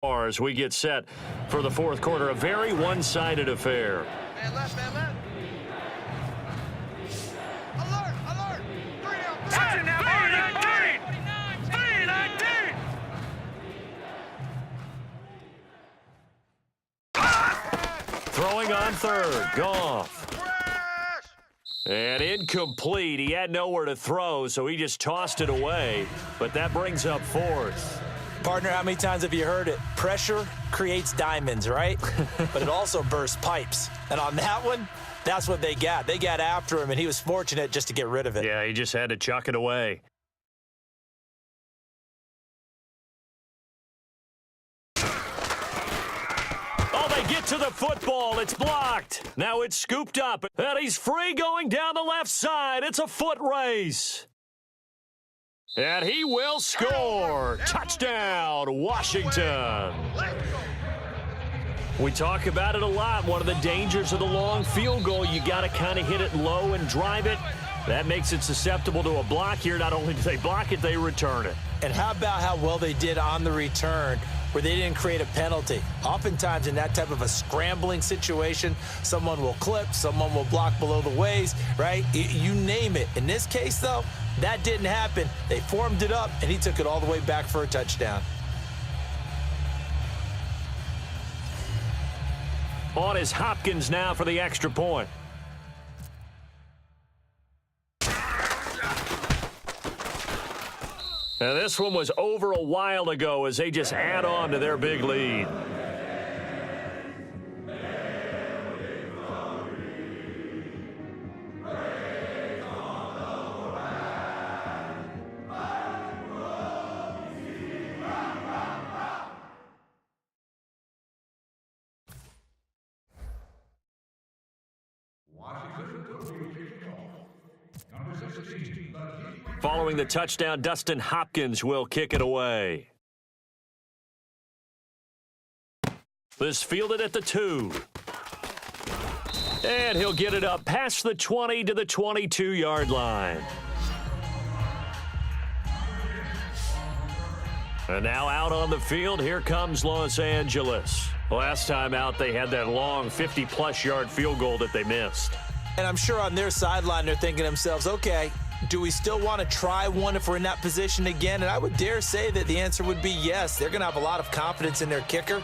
As we get set for the fourth quarter, a very one-sided affair. Man left, man left. Alert, alert. 3 down. Touching now, 319. Throwing on third. Goff. And incomplete. He had nowhere to throw, so he just tossed it away. But that brings up fourth. Partner, how many times have you heard it? Pressure creates diamonds, right? But it also bursts pipes. And on that one, that's what they got. They got after him, and he was fortunate just to get rid of it. Yeah, he just had to chuck it away. Oh, they get to the football. It's blocked. Now it's scooped up. And he's free going down the left side. It's a foot race. And he will score. Touchdown, Washington. We talk about it a lot. One of the dangers of the long field goal, you got to kind of hit it low and drive it. That makes it susceptible to a block here. Not only do they block it, they return it. And how about how well they did on the return where they didn't create a penalty? Oftentimes in that type of a scrambling situation, someone will clip, someone will block below the waist, right? You name it. In this case, though, that didn't happen. They formed it up, and he took it all the way back for a touchdown. On is Hopkins now for the extra point. And this one was over a while ago as they just add on to their big lead. Following the touchdown, Dustin Hopkins will kick it away. This fielded at the 2. And he'll get it up past the 20 to the 22-yard line. And now out on the field, here comes Los Angeles. Last time out, they had that long 50-plus yard field goal that they missed. And I'm sure on their sideline, they're thinking to themselves, okay, do we still want to try one if we're in that position again? And I would dare say that the answer would be yes. They're going to have a lot of confidence in their kicker.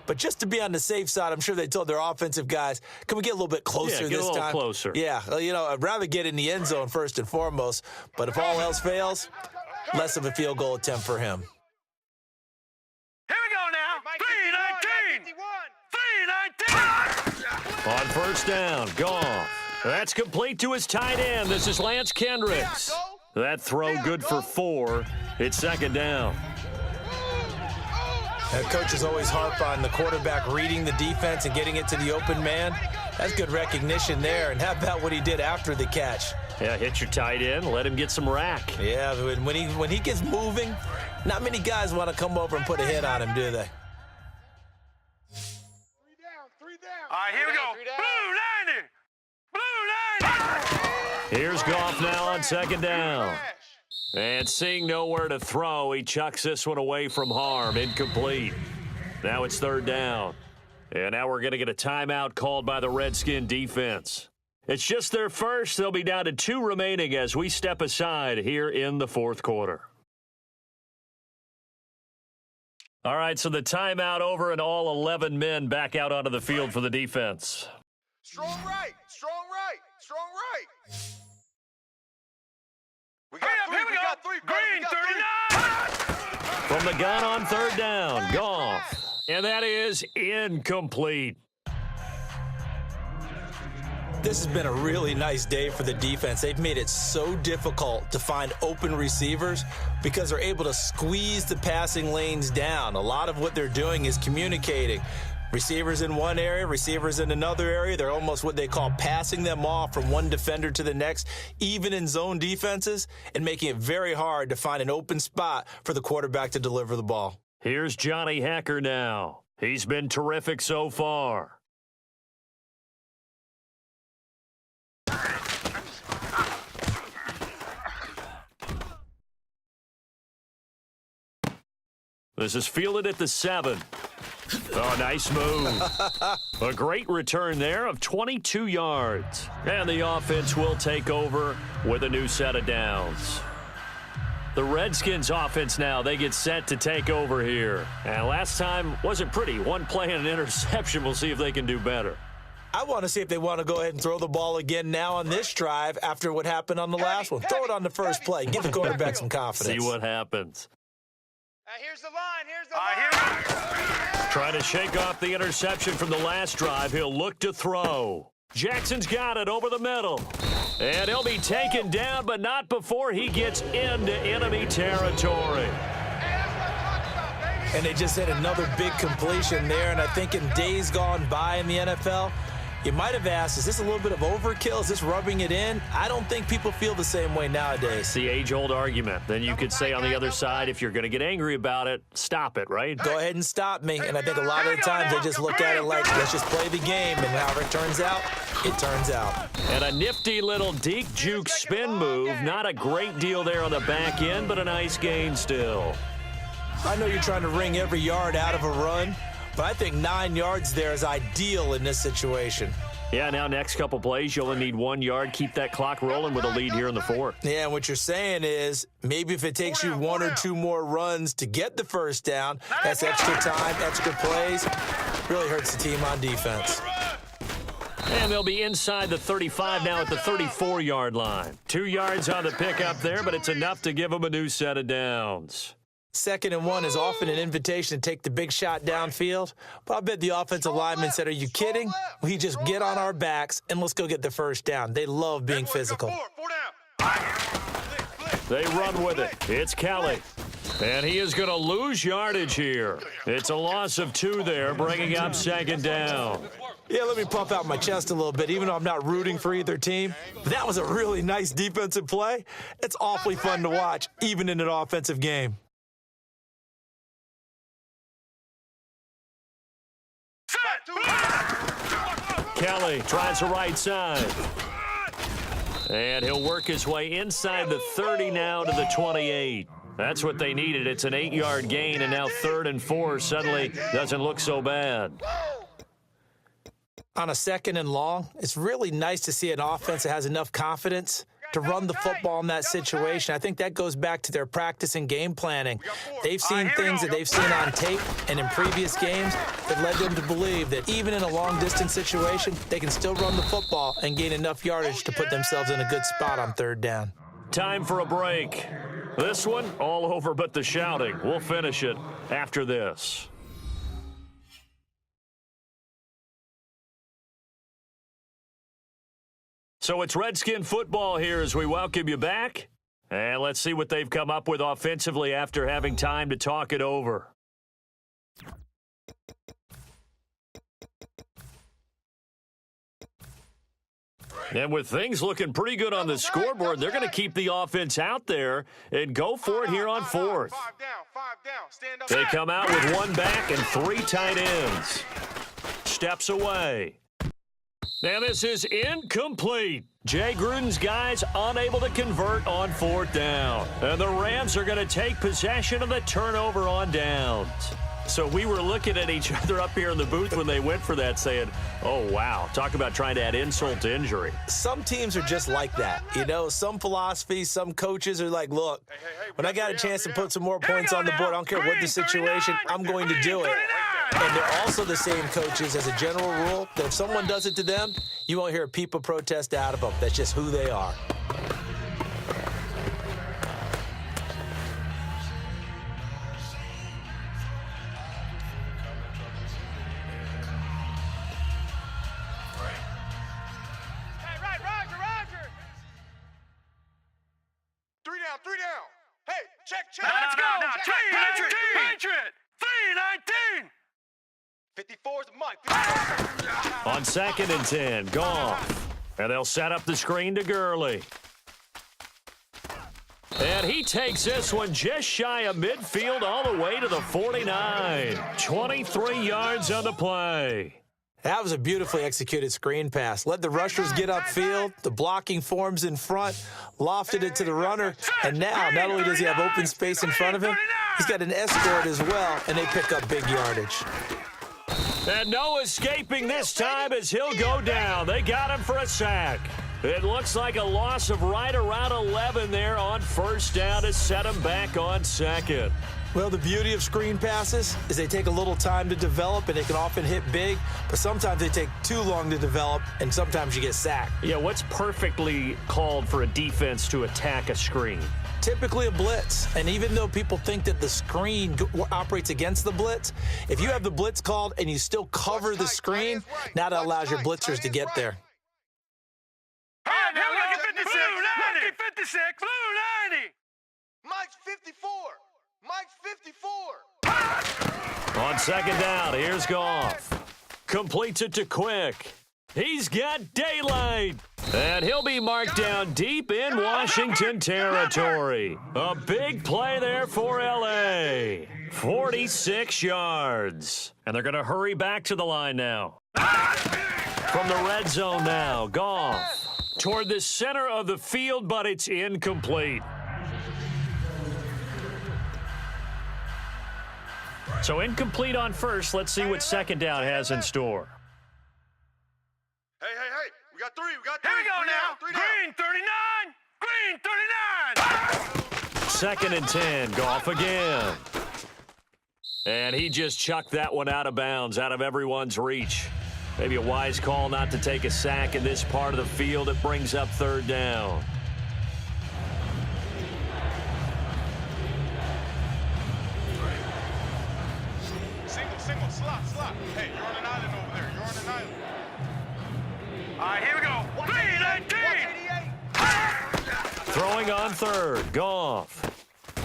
But just to be on the safe side, I'm sure they told their offensive guys, can we get a little bit closer this time? Yeah, get a little closer. Yeah, you know, I'd rather get in the end zone first and foremost. But if all else fails, less of a field goal attempt for him. Here we go now. 319. On first down, Goff. That's complete to his tight end. This is Lance Kendricks. That throw good for 4. It's second down. Coaches always harp on the quarterback reading the defense and getting it to the open man. That's good recognition there. And how about what he did after the catch? Yeah, hit your tight end, let him get some rack. Yeah, when he gets moving, not many guys want to come over and put a hit on him, do they? 3 down. All right, here we go. Blue 90. Here's Goff now on second down. And seeing nowhere to throw, he chucks this one away from harm. Incomplete. Now it's third down. And now we're going to get a timeout called by the Redskin defense. It's just their first. They'll be down to 2 remaining as we step aside here in the fourth quarter. All right, so the timeout over and all 11 men back out onto the field for the defense. Strong right. Strong right. Strong right. We got three. Green 39. From the gun on third down, Goff. And that is incomplete. This has been a really nice day for the defense. They've made it so difficult to find open receivers because they're able to squeeze the passing lanes down. A lot of what they're doing is communicating. Receivers in one area, receivers in another area. They're almost what they call passing them off from one defender to the next, even in zone defenses, and making it very hard to find an open spot for the quarterback to deliver the ball. Here's Johnny Hekker now. He's been terrific so far. This is fielded at the 7. Oh, nice move. A great return there of 22 yards. And the offense will take over with a new set of downs. The Redskins offense now, they get set to take over here. And last time wasn't pretty. One play and an interception. We'll see if they can do better. I want to see if they want to go ahead and throw the ball again now on this drive after what happened on the last one. Throw it on the first play. Give the quarterback some confidence. See what happens. Here's the line. Here's the line. Trying to shake off the interception from the last drive. He'll look to throw. Jackson's got it over the middle. And he'll be taken down, but not before he gets into enemy territory. And they just had another big completion there. And I think in days gone by in the NFL, you might have asked, is this a little bit of overkill? Is this rubbing it in? I don't think people feel the same way nowadays. It's the age-old argument. Then you could say on the other side, if you're going to get angry about it, stop it, right? Go ahead and stop me. And I think a lot of the times they just look at it like, let's just play the game. And however it turns out, it turns out. And a nifty little deke juke spin move. Not a great deal there on the back end, but a nice gain still. I know you're trying to wring every yard out of a run, but I think 9 yards there is ideal in this situation. Yeah, now next couple plays, you only need 1 yard. Keep that clock rolling with a lead here in the 4th. Yeah, and what you're saying is maybe if it takes you 1 or 2 more runs to get the first down, that's extra time, extra plays. Really hurts the team on defense. And they'll be inside the 35 now at the 34-yard line. 2 yards on the pickup there, but it's enough to give them a new set of downs. 2nd and 1 is often an invitation to take the big shot downfield. But I bet the offensive lineman said, are you kidding? We just get on our backs and let's go get the first down. They love being physical. They run with it. It's Kelly. And he is going to lose yardage here. It's a loss of 2 there, bringing up 2nd down. Yeah, let me puff out my chest a little bit, even though I'm not rooting for either team. That was a really nice defensive play. It's awfully fun to watch, even in an offensive game. Kelly tries the right side. And he'll work his way inside the 30 now to the 28. That's what they needed. It's an 8-yard gain, and now 3rd and 4 suddenly doesn't look so bad. On a 2nd and long, it's really nice to see an offense that has enough confidence to run the football in that situation. I think that goes back to their practice and game planning. They've seen things that they've seen on tape and in previous games that led them to believe that even in a long-distance situation, they can still run the football and gain enough yardage to put themselves in a good spot on 3rd down. Time for a break. This one, all over but the shouting. We'll finish it after this. So it's Redskin football here as we welcome you back. And let's see what they've come up with offensively after having time to talk it over. And with things looking pretty good on the scoreboard, they're going to keep the offense out there and go for it here on 4th. They come out with 1 back and 3 tight ends. Steps away. Now this is incomplete. Jay Gruden's guys unable to convert on 4th down. And the Rams are going to take possession of the turnover on downs. So we were looking at each other up here in the booth when they went for that saying, oh, wow, talk about trying to add insult to injury. Some teams are just like that. You know, some philosophies, some coaches are like, look, when I got a chance to put some more points on the board, I don't care what the situation, I'm going to do it. And they're also the same coaches as a general rule that if someone does it to them, you won't hear a peep of protest out of them. That's just who they are. Roger. 3 down. Hey, check. Let's go. Patriot. 3-19. 54's Mike. On 2nd and 10, Goff. And they'll set up the screen to Gurley. And he takes this one just shy of midfield all the way to the 49. 23 yards on the play. That was a beautifully executed screen pass. Let the rushers get upfield. The blocking forms in front. Lofted it to the runner. And now, not only does he have open space in front of him, He's got an escort as well, and they pick up big yardage. And no escaping this time as he'll go down. They got him for a sack. It looks like a loss of right around 11 there on first down to set him back on second. Well, the beauty of screen passes is they take a little time to develop, and they can often hit big, but sometimes they take too long to develop, and sometimes you get sacked. Yeah, what's perfectly called for a defense to attack a screen? Typically a blitz, and even though people think that the screen operates against the blitz, if you have the blitz called and you still cover the screen, now that allows your blitzers to get there. Now look at 56. Look at 56. Blue 90. Mike's 54. Mike's 54. On second down, here's Goff. Completes it to Quick. He's got daylight. And he'll be marked down deep in Washington territory. A big play there for L.A. 46 yards. And they're going to hurry back to the line now. From the red zone now, Goff toward the center of the field, but it's incomplete. So incomplete on first. Let's see what second down has in store. Hey. We got three. Here we go now. Green 39. Green 39. Second and 10. Goff again. And he just chucked that one out of bounds, out of everyone's reach. Maybe a wise call not to take a sack in this part of the field. It brings up third down. Single, slot. Hey, you're on an island over there. You're on an island. All right, here we go. 319. Throwing on third. Goff.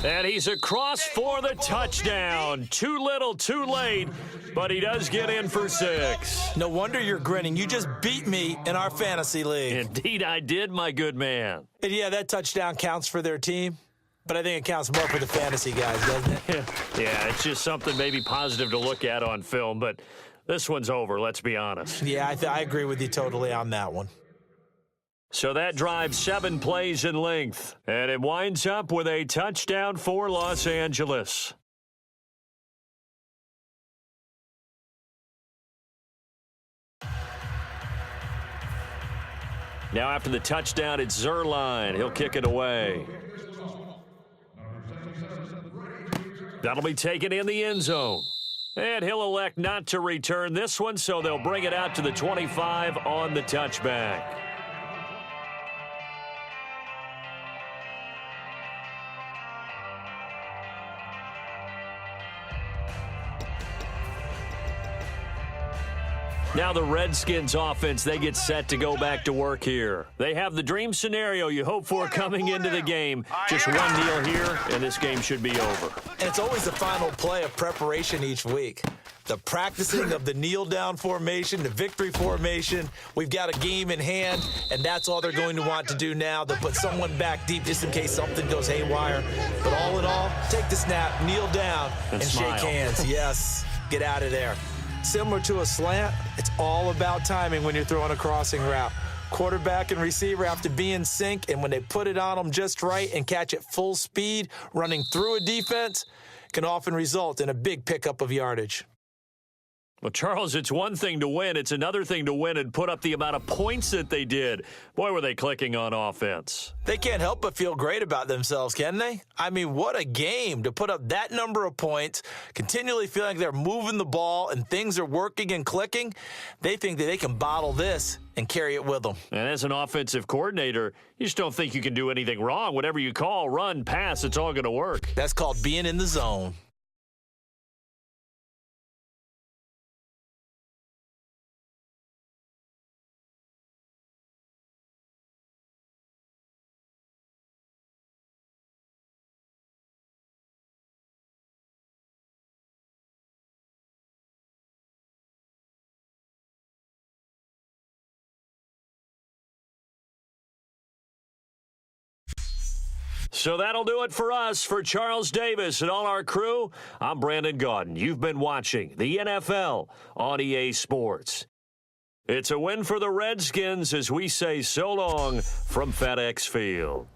And he's across for the touchdown. Too little, too late, but he does get in for 6. No wonder you're grinning. You just beat me in our fantasy league. Indeed, I did, my good man. And yeah, that touchdown counts for their team, but I think it counts more for the fantasy guys, doesn't it? Yeah, it's just something maybe positive to look at on film, but this one's over, let's be honest. Yeah, I agree with you totally on that one. So that drives 7 plays in length, and it winds up with a touchdown for Los Angeles. Now after the touchdown, it's Zerline. He'll kick it away. That'll be taken in the end zone. And he'll elect not to return this one, so they'll bring it out to the 25 on the touchback. Now the Redskins offense, they get set to go back to work here. They have the dream scenario you hope for coming into the game. Just one kneel here, and this game should be over. And it's always the final play of preparation each week. The practicing of the kneel-down formation, the victory formation. We've got a game in hand, and that's all they're going to want to do now. They'll put someone back deep just in case something goes haywire. But all in all, take the snap, kneel down, and shake hands. Yes, get out of there. Similar to a slant, it's all about timing when you're throwing a crossing route. Quarterback and receiver have to be in sync, and when they put it on them just right and catch it full speed, running through a defense can often result in a big pickup of yardage. Well, Charles, it's one thing to win. It's another thing to win and put up the amount of points that they did. Boy, were they clicking on offense. They can't help but feel great about themselves, can they? I mean, what a game to put up that number of points, continually feeling like they're moving the ball and things are working and clicking. They think that they can bottle this and carry it with them. And as an offensive coordinator, you just don't think you can do anything wrong. Whatever you call, run, pass, it's all going to work. That's called being in the zone. So that'll do it for us. For Charles Davis and all our crew, I'm Brandon Gaudin. You've been watching the NFL on EA Sports. It's a win for the Redskins as we say so long from FedEx Field.